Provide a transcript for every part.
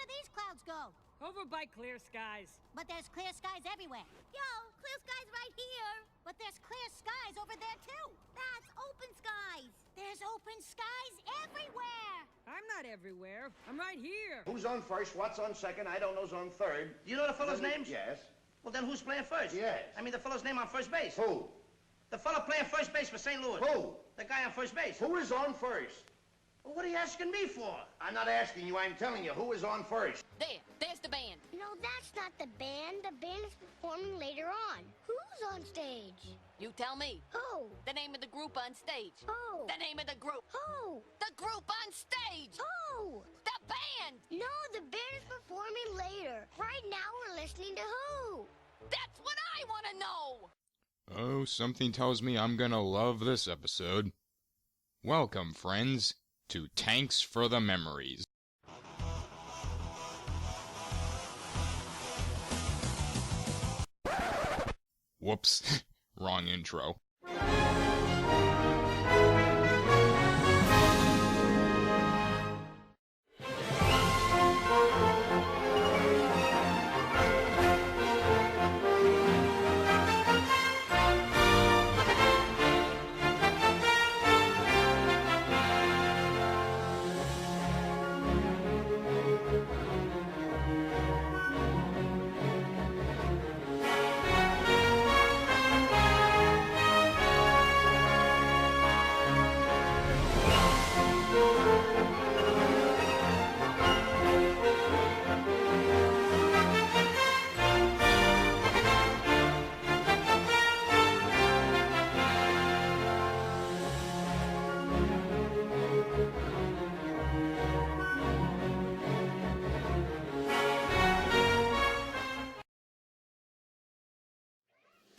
these clouds go? Over by clear skies. But there's clear skies everywhere. Yo, clear skies right here. But there's clear skies over there, too. That's open skies. There's open skies everywhere. I'm not everywhere. I'm right here. Who's on first? What's on second? I don't know's on third. Do you know the fellow's names? Yes. Well, then who's playing first? Yes. I mean the fellow's name on first base. Who? The fellow playing first base for St. Louis. Who? The guy on first base. Who is on first? Well, what are you asking me for? I'm not asking you, I'm telling you. Who is on first? There's the band. No, that's not the band. The band is performing later on. Who's on stage? You tell me. Who? The name of the group on stage. Who? The name of the group. Who? The group on stage. Who? The band. No, the band is performing later. Right now we're listening to who? That's what I want to know. Oh, something tells me I'm gonna love this episode. Welcome, friends, to Tanks for the Memories. Whoops, wrong intro.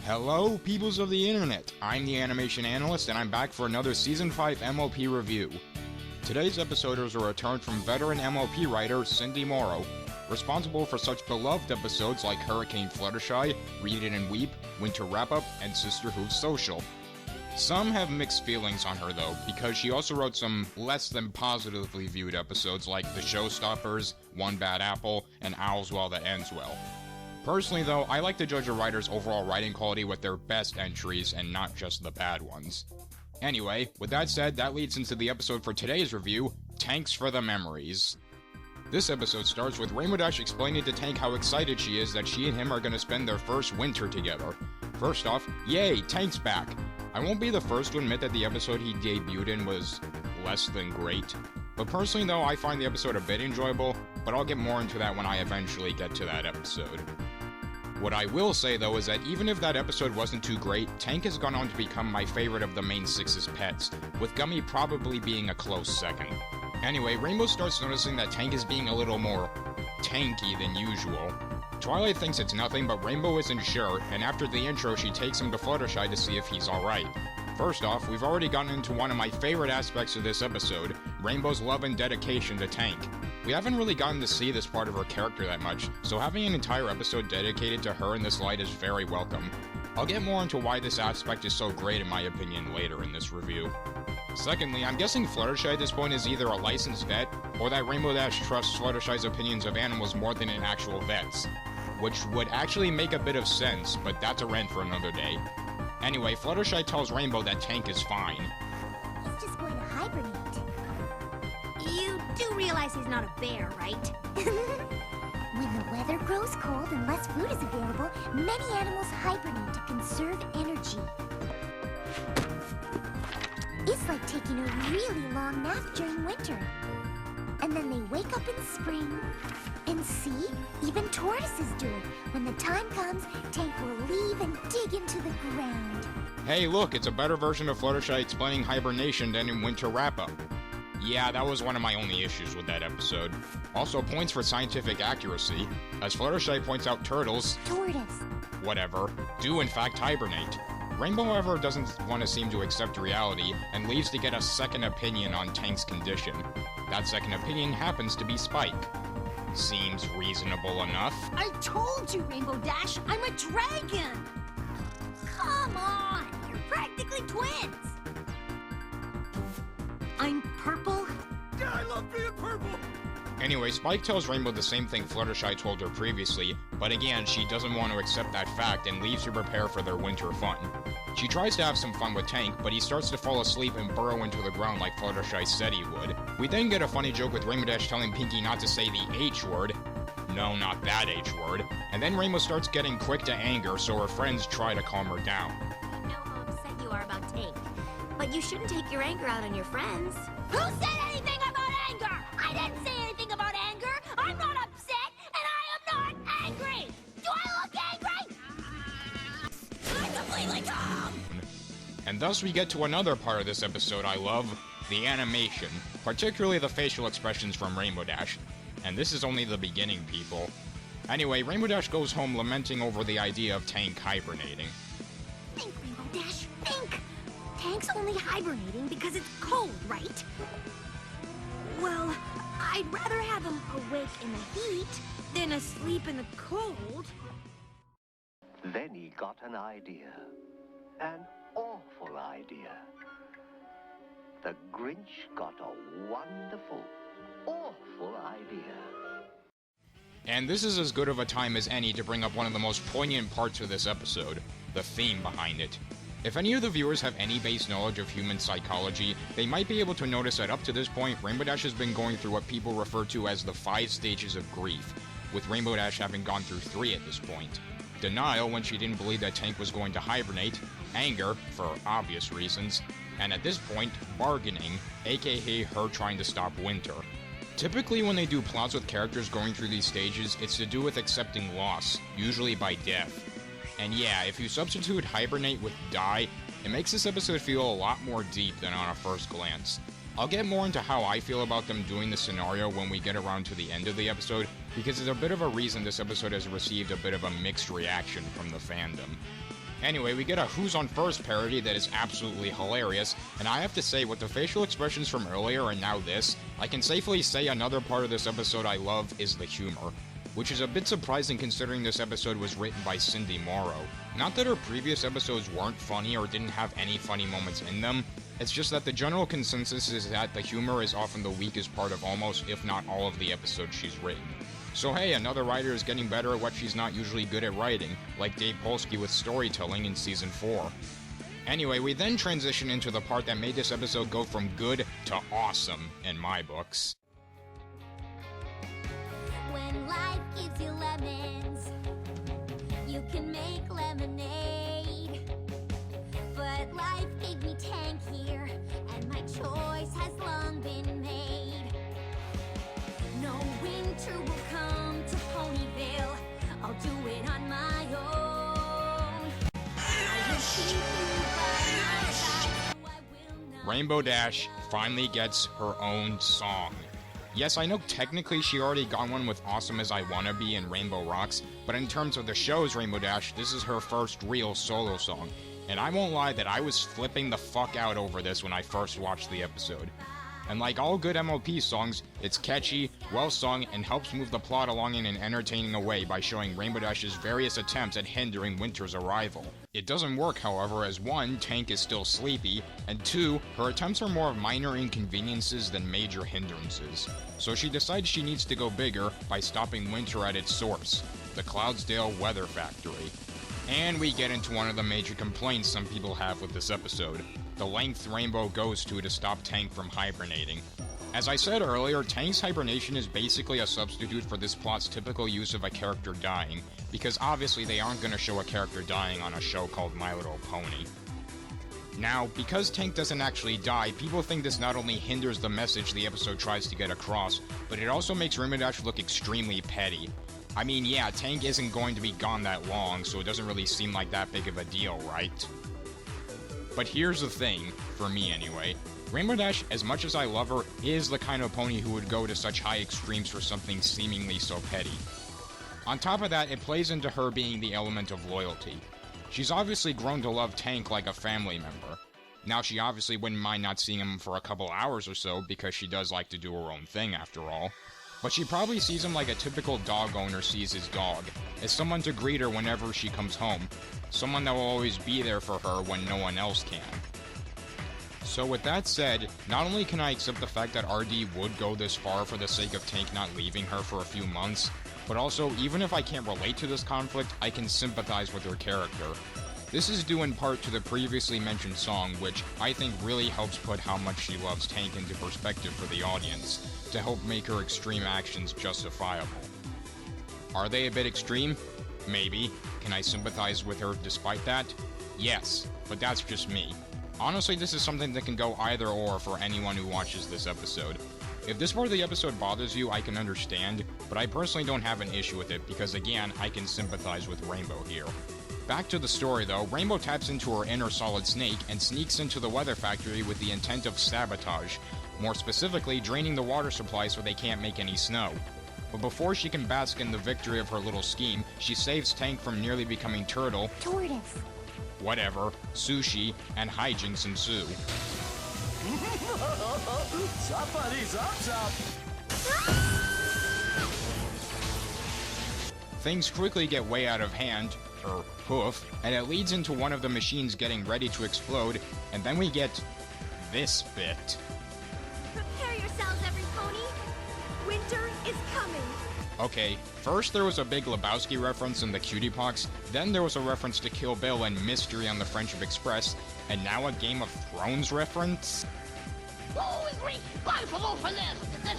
Hello, peoples of the internet. I'm the Animation Analyst, and I'm back for another Season 5 MLP review. Today's episode is a return from veteran MLP writer Cindy Morrow, responsible for such beloved episodes like Hurricane Fluttershy, Read It and Weep, Winter Wrap-Up, and Sisterhood Social. Some have mixed feelings on her though, because she also wrote some less than positively viewed episodes like The Showstoppers, One Bad Apple, and Owl's Well That Ends Well. Personally though, I like to judge a writer's overall writing quality with their best entries and not just the bad ones. Anyway, with that said, that leads into the episode for today's review, Tanks for the Memories. This episode starts with Rainbow Dash explaining to Tank how excited she is that she and him are going to spend their first winter together. First off, yay, Tank's back! I won't be the first to admit that the episode he debuted in was less than great. But personally though, I find the episode a bit enjoyable, but I'll get more into that when I eventually get to that episode. What I will say though is that even if that episode wasn't too great, Tank has gone on to become my favorite of the main six's pets, with Gummy probably being a close second. Anyway, Rainbow starts noticing that Tank is being a little more tanky than usual. Twilight thinks it's nothing, but Rainbow isn't sure, and after the intro she takes him to Fluttershy to see if he's alright. First off, we've already gotten into one of my favorite aspects of this episode, Rainbow's love and dedication to Tank. We haven't really gotten to see this part of her character that much, so having an entire episode dedicated to her in this light is very welcome. I'll get more into why this aspect is so great in my opinion later in this review. Secondly, I'm guessing Fluttershy at this point is either a licensed vet, or that Rainbow Dash trusts Fluttershy's opinions of animals more than an actual vet's. Which would actually make a bit of sense, but that's a rant for another day. Anyway, Fluttershy tells Rainbow that Tank is fine. He's just going to hibernate. You do realize he's not a bear, right? When the weather grows cold and less food is available, many animals hibernate to conserve energy. It's like taking a really long nap during winter. And then they wake up in spring. And see? Even tortoises do it. When the time comes, Tank will leave and dig into the ground. Hey look, it's a better version of Fluttershy explaining hibernation than in Winter Wrap-Up. Yeah, that was one of my only issues with that episode. Also, points for scientific accuracy, as Fluttershy points out turtles, whatever, do in fact hibernate. Rainbow, however, doesn't want to seem to accept reality, and leaves to get a second opinion on Tank's condition. That second opinion happens to be Spike. Seems reasonable enough. I told you, Rainbow Dash, I'm a dragon! Come on, you're practically twins! I'm purple. Yeah, I love being purple! Anyway, Spike tells Rainbow the same thing Fluttershy told her previously, but again, she doesn't want to accept that fact and leaves to prepare for their winter fun. She tries to have some fun with Tank, but he starts to fall asleep and burrow into the ground like Fluttershy said he would. We then get a funny joke with Rainbow Dash telling Pinkie not to say the H word. No, not that H word. And then Rainbow starts getting quick to anger, so her friends try to calm her down. I know how upset you are about Tank, but you shouldn't take your anger out on your friends. Who said anything about anger? I didn't say anything about anger. I'm not upset, and I am not angry. Do I look angry? I'm completely calm. And thus we get to another part of this episode I love, the animation, particularly the facial expressions from Rainbow Dash. And this is only the beginning, people. Anyway, Rainbow Dash goes home lamenting over the idea of Tank hibernating. Think, Rainbow Dash, think! Tank's only hibernating because it's cold, right? Well, I'd rather have him awake in the heat than asleep in the cold. Then he got an idea. An awful idea. The Grinch got a wonderful, awful idea. And this is as good of a time as any to bring up one of the most poignant parts of this episode, the theme behind it. If any of the viewers have any base knowledge of human psychology, they might be able to notice that up to this point, Rainbow Dash has been going through what people refer to as the 5 stages of grief, with Rainbow Dash having gone through 3 at this point. Denial, when she didn't believe that Tank was going to hibernate, anger, for obvious reasons, and at this point, bargaining, aka her trying to stop winter. Typically when they do plots with characters going through these stages, it's to do with accepting loss, usually by death. And yeah, if you substitute hibernate with die, it makes this episode feel a lot more deep than on a first glance. I'll get more into how I feel about them doing the scenario when we get around to the end of the episode, because there's a bit of a reason this episode has received a bit of a mixed reaction from the fandom. Anyway, we get a Who's on First parody that is absolutely hilarious, and I have to say, with the facial expressions from earlier and now this, I can safely say another part of this episode I love is the humor, which is a bit surprising considering this episode was written by Cindy Morrow. Not that her previous episodes weren't funny or didn't have any funny moments in them, it's just that the general consensus is that the humor is often the weakest part of almost, if not all, of the episodes she's written. So hey, another writer is getting better at what she's not usually good at writing, like Dave Polsky with storytelling in Season 4. Anyway, we then transition into the part that made this episode go from good to awesome, in my books. When life gives you lemons, you can make lemonade. But life gave me Tank here, and my choice has long been made. No winter will come to Ponyville, I'll do it on my own. I will keep you by my side, so I will not. Rainbow Dash finally gets her own song. Yes, I know technically she already got one with Awesome As I Wanna Be and Rainbow Rocks, but in terms of the show's Rainbow Dash, this is her first real solo song. And I won't lie that I was flipping the fuck out over this when I first watched the episode. And like all good MLP songs, it's catchy, well sung, and helps move the plot along in an entertaining way by showing Rainbow Dash's various attempts at hindering Winter's arrival. It doesn't work, however, as 1, Tank is still sleepy, and 2, her attempts are more of minor inconveniences than major hindrances. So she decides she needs to go bigger by stopping Winter at its source, the Cloudsdale Weather Factory. And we get into one of the major complaints some people have with this episode, the length Rainbow goes to stop Tank from hibernating. As I said earlier, Tank's hibernation is basically a substitute for this plot's typical use of a character dying, because obviously they aren't going to show a character dying on a show called My Little Pony. Now, because Tank doesn't actually die, people think this not only hinders the message the episode tries to get across, but it also makes Rainbow Dash look extremely petty. I mean, yeah, Tank isn't going to be gone that long, so it doesn't really seem like that big of a deal, right? But here's the thing, for me anyway. Rainbow Dash, as much as I love her, is the kind of pony who would go to such high extremes for something seemingly so petty. On top of that, it plays into her being the element of loyalty. She's obviously grown to love Tank like a family member. Now, she obviously wouldn't mind not seeing him for a couple hours or so, because she does like to do her own thing after all. But she probably sees him like a typical dog owner sees his dog, as someone to greet her whenever she comes home, someone that will always be there for her when no one else can. So with that said, not only can I accept the fact that RD would go this far for the sake of Tank not leaving her for a few months, but also, even if I can't relate to this conflict, I can sympathize with her character. This is due in part to the previously mentioned song, which I think really helps put how much she loves Tank into perspective for the audience, to help make her extreme actions justifiable. Are they a bit extreme? Maybe. Can I sympathize with her despite that? Yes, but that's just me. Honestly, this is something that can go either or for anyone who watches this episode. If this part of the episode bothers you, I can understand, but I personally don't have an issue with it because, again, I can sympathize with Rainbow here. Back to the story though, Rainbow taps into her inner Solid Snake and sneaks into the weather factory with the intent of sabotage, more specifically draining the water supply so they can't make any snow. But before she can bask in the victory of her little scheme, she saves Tank from nearly becoming Turtle, Tortoise. whatever, Sushi, and hijinks ensue. Things quickly get way out of hand, or hoof, and it leads into one of the machines getting ready to explode, and then we get this bit. Prepare yourselves, every pony. Winter is coming. Okay, first there was a big Lebowski reference in the Cutie Pox, then there was a reference to Kill Bill and Mystery on the Friendship Express, and now a Game of Thrones reference? Who is responsible for this?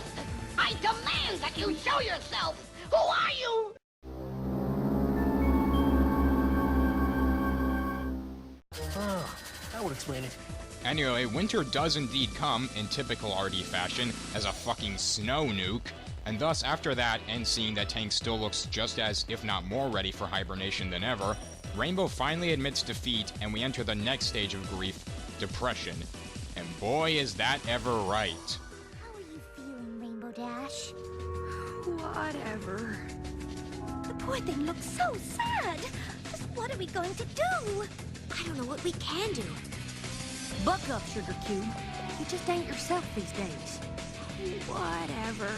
I demand that you show yourself! Who are you? Oh, that would explain it. Anyway, winter does indeed come, in typical RD fashion, as a fucking snow nuke, and thus after that, and seeing that Tank still looks just as, if not more ready for hibernation than ever, Rainbow finally admits defeat, and we enter the next stage of grief, depression. And boy is that ever right. How are you feeling, Rainbow Dash? Whatever. The poor thing looks so sad. Just what are we going to do? I don't know what we can do. Buck up, Sugar Cube. You just ain't yourself these days. Whatever.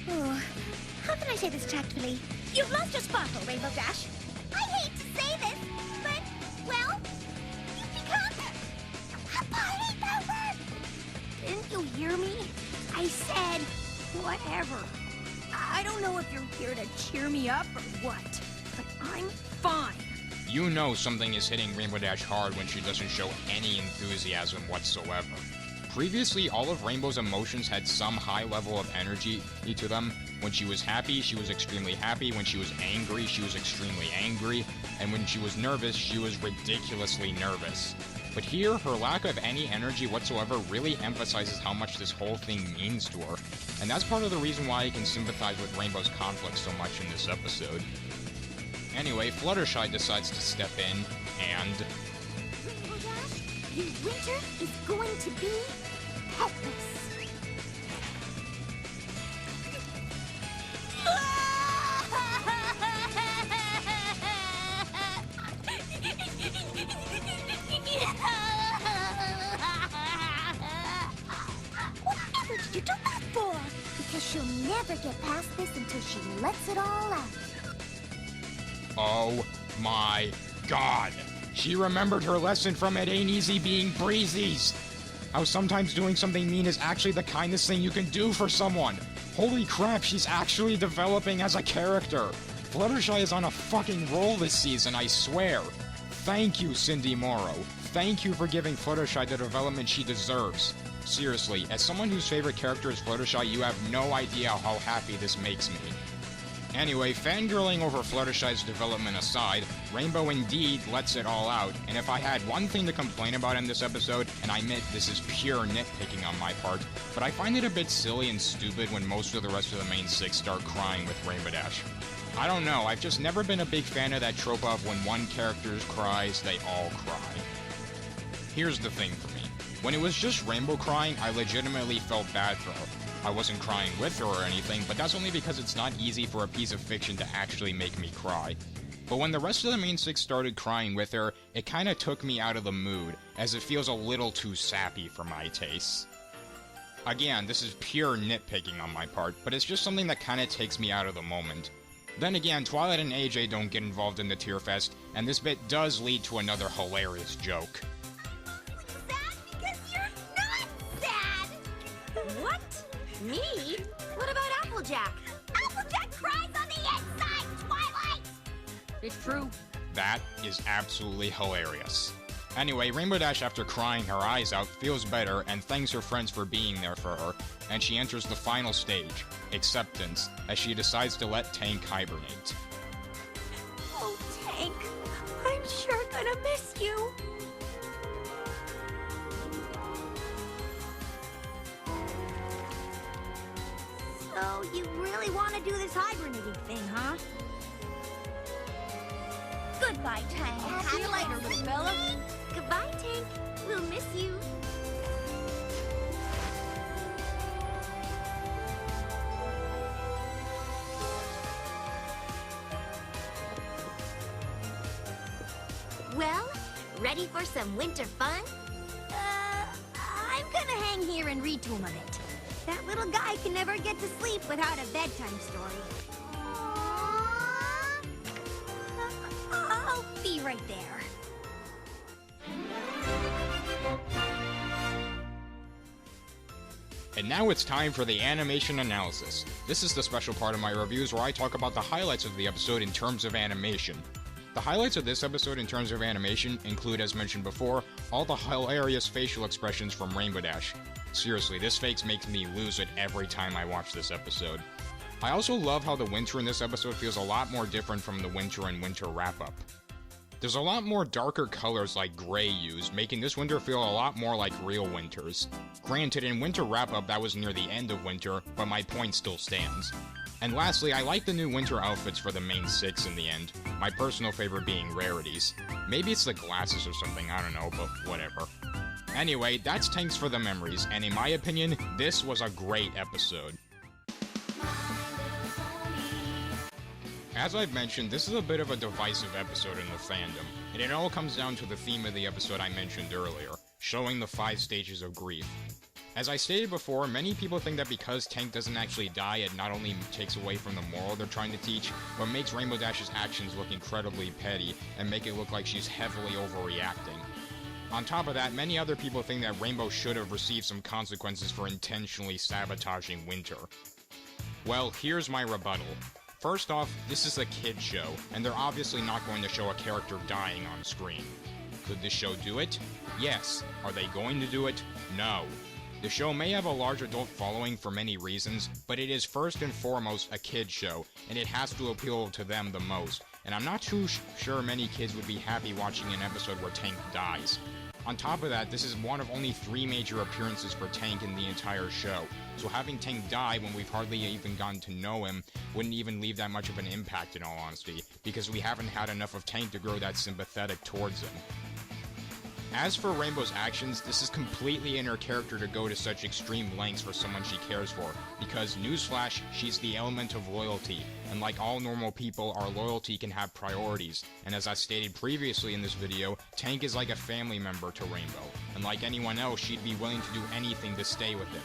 Oh, how can I say this tactfully? You've lost your sparkle, Rainbow Dash. I hate to say this, but, well, you've become a party pooper. Didn't you hear me? I said whatever. I don't know if you're here to cheer me up or what, but I'm fine. You know something is hitting Rainbow Dash hard when she doesn't show any enthusiasm whatsoever. Previously, all of Rainbow's emotions had some high level of energy to them. When she was happy, she was extremely happy. When she was angry, she was extremely angry. And when she was nervous, she was ridiculously nervous. But here, her lack of any energy whatsoever really emphasizes how much this whole thing means to her. And that's part of the reason why I can sympathize with Rainbow's conflict so much in this episode. Anyway, Fluttershy decides to step in, and... Rainbow Dash, your winter is going to be helpless. Whatever did you do that for? Because she'll never get past this until she lets it all out. oh my god! She remembered her lesson from It Ain't Easy Being Breezies! How sometimes doing something mean is actually the kindest thing you can do for someone! Holy crap, she's actually developing as a character! Fluttershy is on a fucking roll this season, I swear! Thank you, Cindy Morrow. Thank you for giving Fluttershy the development she deserves. Seriously, as someone whose favorite character is Fluttershy, you have no idea how happy this makes me. Anyway, fangirling over Fluttershy's development aside, Rainbow indeed lets it all out, and if I had one thing to complain about in this episode, and I admit this is pure nitpicking on my part, but I find it a bit silly and stupid when most of the rest of the main six start crying with Rainbow Dash. I don't know, I've just never been a big fan of that trope of when one character cries, they all cry. Here's the thing for me. When it was just Rainbow crying, I legitimately felt bad for her. I wasn't crying with her or anything, but that's only because it's not easy for a piece of fiction to actually make me cry. But when the rest of the main six started crying with her, it kinda took me out of the mood, as it feels a little too sappy for my tastes. Again, this is pure nitpicking on my part, but it's just something that kinda takes me out of the moment. Then again, Twilight and AJ don't get involved in the tear fest, and this bit does lead to another hilarious joke. Sad? Me? What about Applejack? Applejack cries on the inside, Twilight! It's true. That is absolutely hilarious. Anyway, Rainbow Dash, after crying her eyes out, feels better and thanks her friends for being there for her, and she enters the final stage, acceptance, as she decides to let Tank hibernate. Oh, Tank, I'm sure gonna miss you. So, you really want to do this hibernating thing, huh? Goodbye, Tank. See you later, little fella. Goodbye, Tank. We'll miss you. Well, ready for some winter fun? I'm gonna hang here and read to him a bit. That little guy can never get to sleep without a bedtime story. I'll be right there. And now it's time for the animation analysis. This is the special part of my reviews where I talk about the highlights of the episode in terms of animation. The highlights of this episode in terms of animation include, as mentioned before, all the hilarious facial expressions from Rainbow Dash. Seriously, this face makes me lose it every time I watch this episode. I also love how the winter in this episode feels a lot more different from the winter and winter wrap-up. There's a lot more darker colors like gray used, making this winter feel a lot more like real winters. Granted, in winter wrap-up that was near the end of winter, but my point still stands. And lastly, I like the new winter outfits for the main six in the end, my personal favorite being Rarity's. Maybe it's the glasses or something, I don't know, but whatever. Anyway, that's Tanks for the Memories, and in my opinion, this was a great episode. As I've mentioned, this is a bit of a divisive episode in the fandom, and it all comes down to the theme of the episode I mentioned earlier, showing the 5 stages of grief. As I stated before, many people think that because Tank doesn't actually die, it not only takes away from the moral they're trying to teach, but makes Rainbow Dash's actions look incredibly petty and make it look like she's heavily overreacting. On top of that, many other people think that Rainbow should have received some consequences for intentionally sabotaging Winter. Well, here's my rebuttal. First off, this is a kid's show, and they're obviously not going to show a character dying on screen. Could this show do it? Yes. Are they going to do it? No. The show may have a large adult following for many reasons, but it is first and foremost a kid's show, and it has to appeal to them the most, and I'm not too sure many kids would be happy watching an episode where Tank dies. On top of that, this is one of only 3 major appearances for Tank in the entire show, so having Tank die when we've hardly even gotten to know him wouldn't even leave that much of an impact in all honesty, because we haven't had enough of Tank to grow that sympathetic towards him. As for Rainbow's actions, this is completely in her character to go to such extreme lengths for someone she cares for, because, newsflash, she's the element of loyalty, and like all normal people, our loyalty can have priorities, and as I stated previously in this video, Tank is like a family member to Rainbow, and like anyone else, she'd be willing to do anything to stay with him.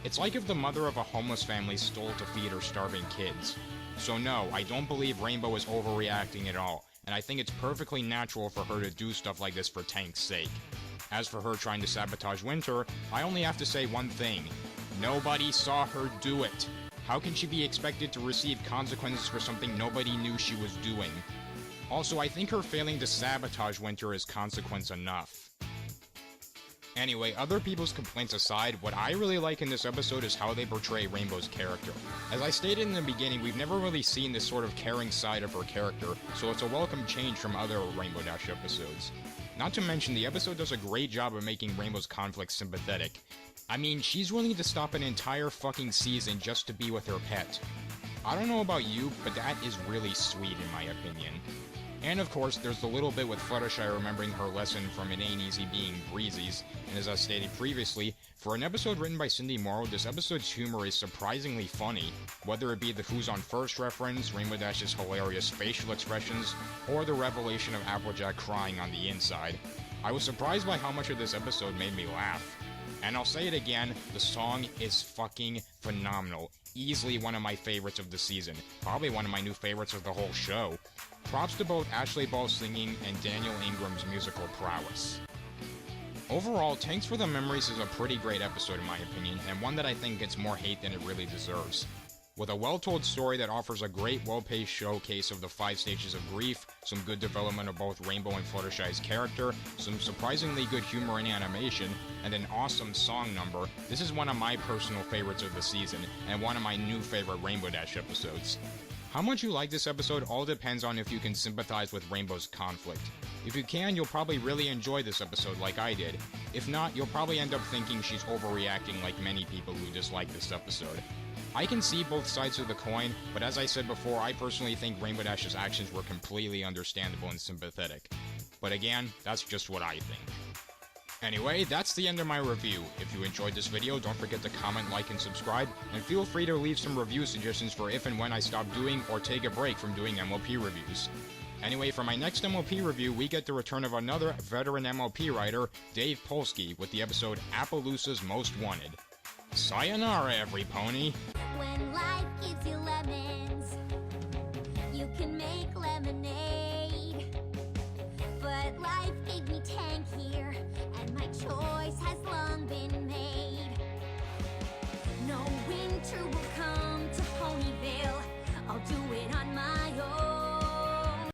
It's like if the mother of a homeless family stole to feed her starving kids. So no, I don't believe Rainbow is overreacting at all, and I think it's perfectly natural for her to do stuff like this for Tank's sake. As for her trying to sabotage Winter, I only have to say one thing. Nobody saw her do it. How can she be expected to receive consequences for something nobody knew she was doing? Also, I think her failing to sabotage Winter is consequence enough. Anyway, other people's complaints aside, what I really like in this episode is how they portray Rainbow's character. As I stated in the beginning, we've never really seen this sort of caring side of her character, so it's a welcome change from other Rainbow Dash episodes. Not to mention, the episode does a great job of making Rainbow's conflict sympathetic. I mean, she's willing to stop an entire fucking season just to be with her pet. I don't know about you, but that is really sweet in my opinion. And of course, there's the little bit with Fluttershy remembering her lesson from It Ain't Easy Being Breezy's, and as I stated previously, for an episode written by Cindy Morrow, this episode's humor is surprisingly funny, whether it be the Who's on First reference, Rainbow Dash's hilarious facial expressions, or the revelation of Applejack crying on the inside. I was surprised by how much of this episode made me laugh. And I'll say it again, the song is fucking phenomenal. Easily one of my favorites of the season, probably one of my new favorites of the whole show. Props to both Ashley Ball's singing and Daniel Ingram's musical prowess. Overall, Thanks for the Memories is a pretty great episode in my opinion, and one that I think gets more hate than it really deserves. With a well-told story that offers a great, well-paced showcase of the 5 stages of grief, some good development of both Rainbow and Fluttershy's character, some surprisingly good humor and animation, and an awesome song number, this is one of my personal favorites of the season, and one of my new favorite Rainbow Dash episodes. How much you like this episode all depends on if you can sympathize with Rainbow's conflict. If you can, you'll probably really enjoy this episode like I did. If not, you'll probably end up thinking she's overreacting like many people who dislike this episode. I can see both sides of the coin, but as I said before, I personally think Rainbow Dash's actions were completely understandable and sympathetic. But again, that's just what I think. Anyway, that's the end of my review. If you enjoyed this video, don't forget to comment, like, and subscribe, and feel free to leave some review suggestions for if and when I stop doing or take a break from doing MLP reviews. Anyway, for my next MLP review, we get the return of another veteran MLP writer, Dave Polsky, with the episode Appaloosa's Most Wanted. Sayonara, every pony! When life gives you lemons, you can make lemonade.